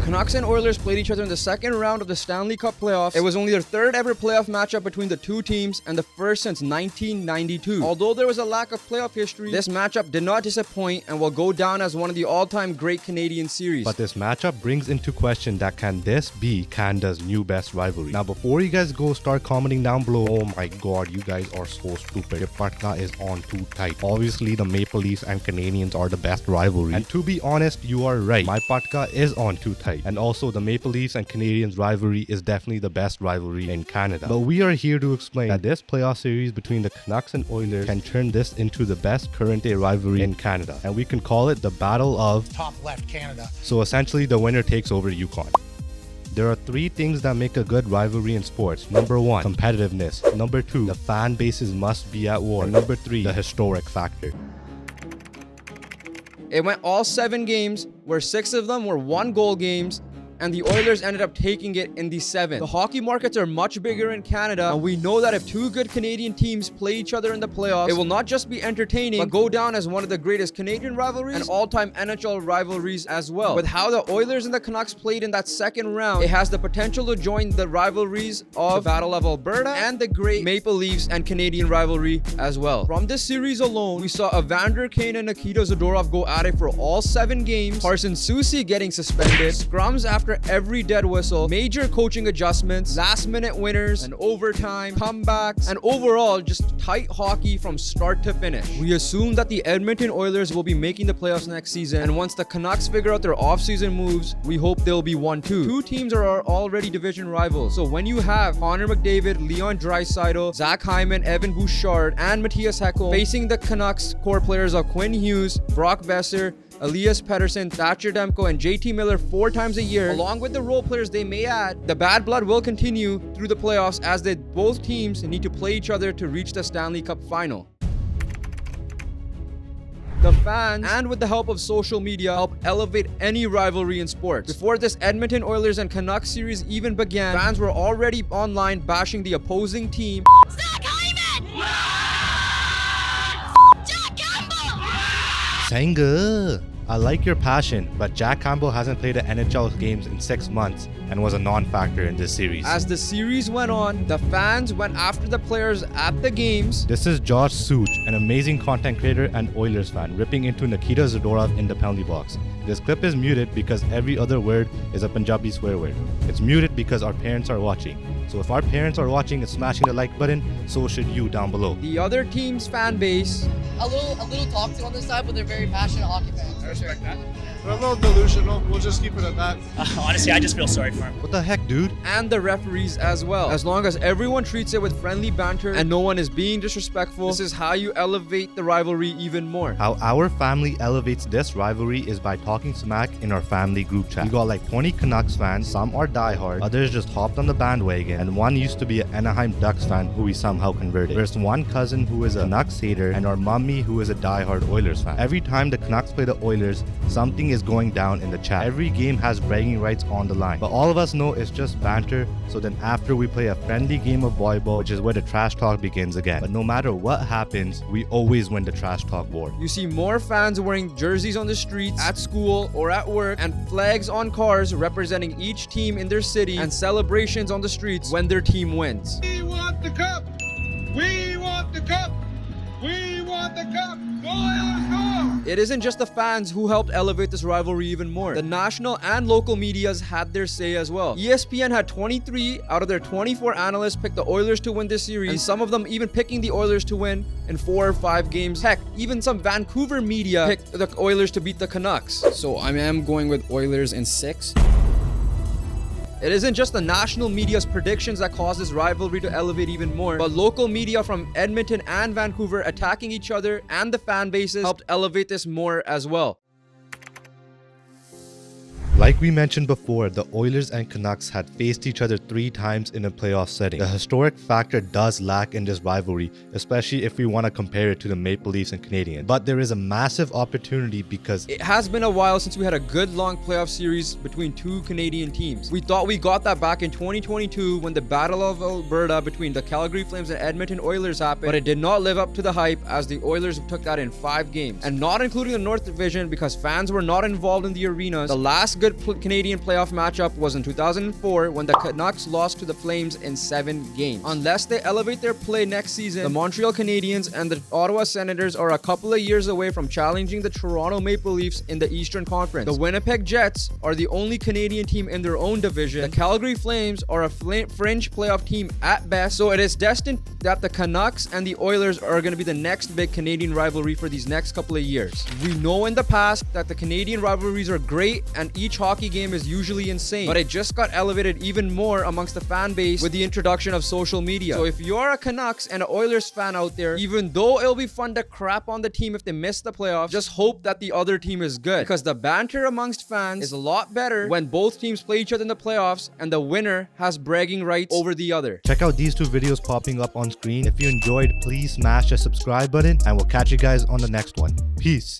Canucks and Oilers played each other in the second round of the Stanley Cup playoffs. It was only their third ever playoff matchup between the two teams and the first since 1992. Although there was a lack of playoff history, this matchup did not disappoint and will go down as one of the all-time great Canadian series. But this matchup brings into question that can this be Canada's new best rivalry? Now before you guys go start commenting down below, oh my god, you guys are so stupid. Your patka is on too tight. Obviously the Maple Leafs and Canadians are the best rivalry. And to be honest, you are right. My patka is on too tight. And also the Maple Leafs and Canadians rivalry is definitely the best rivalry in Canada. But we are here to explain that this playoff series between the Canucks and Oilers can turn this into the best current day rivalry in Canada. And we can call it the Battle of Top Left Canada. So essentially the winner takes over Yukon. There are three things that make a good rivalry in sports. Number one, competitiveness. Number two, the fan bases must be at war. And number three, the historic factor. It went all 7 games, where 6 of them were 1-goal games, and the Oilers ended up taking it in the 7th. The hockey markets are much bigger in Canada, and we know that if two good Canadian teams play each other in the playoffs, it will not just be entertaining, but go down as one of the greatest Canadian rivalries and all-time NHL rivalries as well. With how the Oilers and the Canucks played in that second round, it has the potential to join the rivalries of the Battle of Alberta and the great Maple Leafs and Canadian rivalry as well. From this series alone, we saw Evander Kane and Nikita Zadorov go at it for all 7 games, Carson Soucy getting suspended, scrums after every dead whistle, major coaching adjustments, last-minute winners, and overtime, comebacks, and overall just tight hockey from start to finish. We assume that the Edmonton Oilers will be making the playoffs next season, and once the Canucks figure out their off-season moves, we hope they'll be 1-2. Two teams are already division rivals, so when you have Connor McDavid, Leon Draisaitl, Zach Hyman, Evan Bouchard, and Matthias Heckel facing the Canucks core players of Quinn Hughes, Brock Besser, Elias Pettersson, Thatcher Demko, and JT Miller 4 times a year, along with the role players they may add, the bad blood will continue through the playoffs as both teams need to play each other to reach the Stanley Cup final. The fans, and with the help of social media, help elevate any rivalry in sports. Before this Edmonton Oilers and Canucks series even began, fans were already online bashing the opposing team. Zach Hyman! Jack Campbell! Sanga! I like your passion, but Jack Campbell hasn't played an NHL games in 6 months and was a non-factor in this series. As the series went on, the fans went after the players at the games. This is Josh Such, an amazing content creator and Oilers fan, ripping into Nikita Zadorov in the penalty box. This clip is muted because every other word is a Punjabi swear word. It's muted because our parents are watching. So if our parents are watching and smashing the like button, so should you down below. The other team's fan base, a little toxic on this side, but they're very passionate hockey fans. I respect that. We're a little delusional. We'll just keep it at that. Honestly, I just feel sorry for him. What the heck, dude? and the referees as well. As long as everyone treats it with friendly banter and no one is being disrespectful, this is how you elevate the rivalry even more. How our family elevates this rivalry is by talking smack in our family group chat. We got like 20 Canucks fans, some are diehard, others just hopped on the bandwagon, and one used to be an Anaheim Ducks fan who we somehow converted. There's one cousin who is a Canucks hater, and our mummy who is a diehard Oilers fan. Every time the Canucks play the Oilers, something is going down in the chat. Every game has bragging rights on the line, but all of us know it's just banter. So then after we play a friendly game of volleyball, which is where the trash talk begins again. But no matter what happens, we always win the trash talk war. You see more fans wearing jerseys on the streets, at school, or at work, and flags on cars representing each team in their city, and celebrations on the streets when their team wins. We want the cup! We want the cup! We want the cup! Go, Oilers, go! It isn't just the fans who helped elevate this rivalry even more. The national and local medias had their say as well. ESPN had 23 out of their 24 analysts pick the Oilers to win this series, and some of them even picking the Oilers to win in 4 or 5 games. Heck, even some Vancouver media picked the Oilers to beat the Canucks. So I am going with Oilers in 6. It isn't just the national media's predictions that caused this rivalry to elevate even more, but local media from Edmonton and Vancouver attacking each other and the fan bases helped elevate this more as well. Like we mentioned before, the Oilers and Canucks had faced each other 3 times in a playoff setting. The historic factor does lack in this rivalry, especially if we want to compare it to the Maple Leafs and Canadiens. But there is a massive opportunity because it has been a while since we had a good long playoff series between 2 Canadian teams. We thought we got that back in 2022 when the Battle of Alberta between the Calgary Flames and Edmonton Oilers happened, but it did not live up to the hype as the Oilers took that in 5 games. And not including the North Division because fans were not involved in the arenas, the last good Canadian playoff matchup was in 2004 when the Canucks lost to the Flames in 7 games. Unless they elevate their play next season, the Montreal Canadiens and the Ottawa Senators are a couple of years away from challenging the Toronto Maple Leafs in the Eastern Conference. The Winnipeg Jets are the only Canadian team in their own division. The Calgary Flames are a fringe playoff team at best, so it is destined that the Canucks and the Oilers are going to be the next big Canadian rivalry for these next couple of years. We know in the past that the Canadian rivalries are great and each hockey game is usually insane, but it just got elevated even more amongst the fan base with the introduction of social media. So if you're a Canucks and an Oilers fan out there, even though it'll be fun to crap on the team if they miss the playoffs, just hope that the other team is good, because the banter amongst fans is a lot better when both teams play each other in the playoffs and the winner has bragging rights over the other. Check out these 2 videos popping up on screen. If you enjoyed, please smash the subscribe button and we'll catch you guys on the next one. Peace.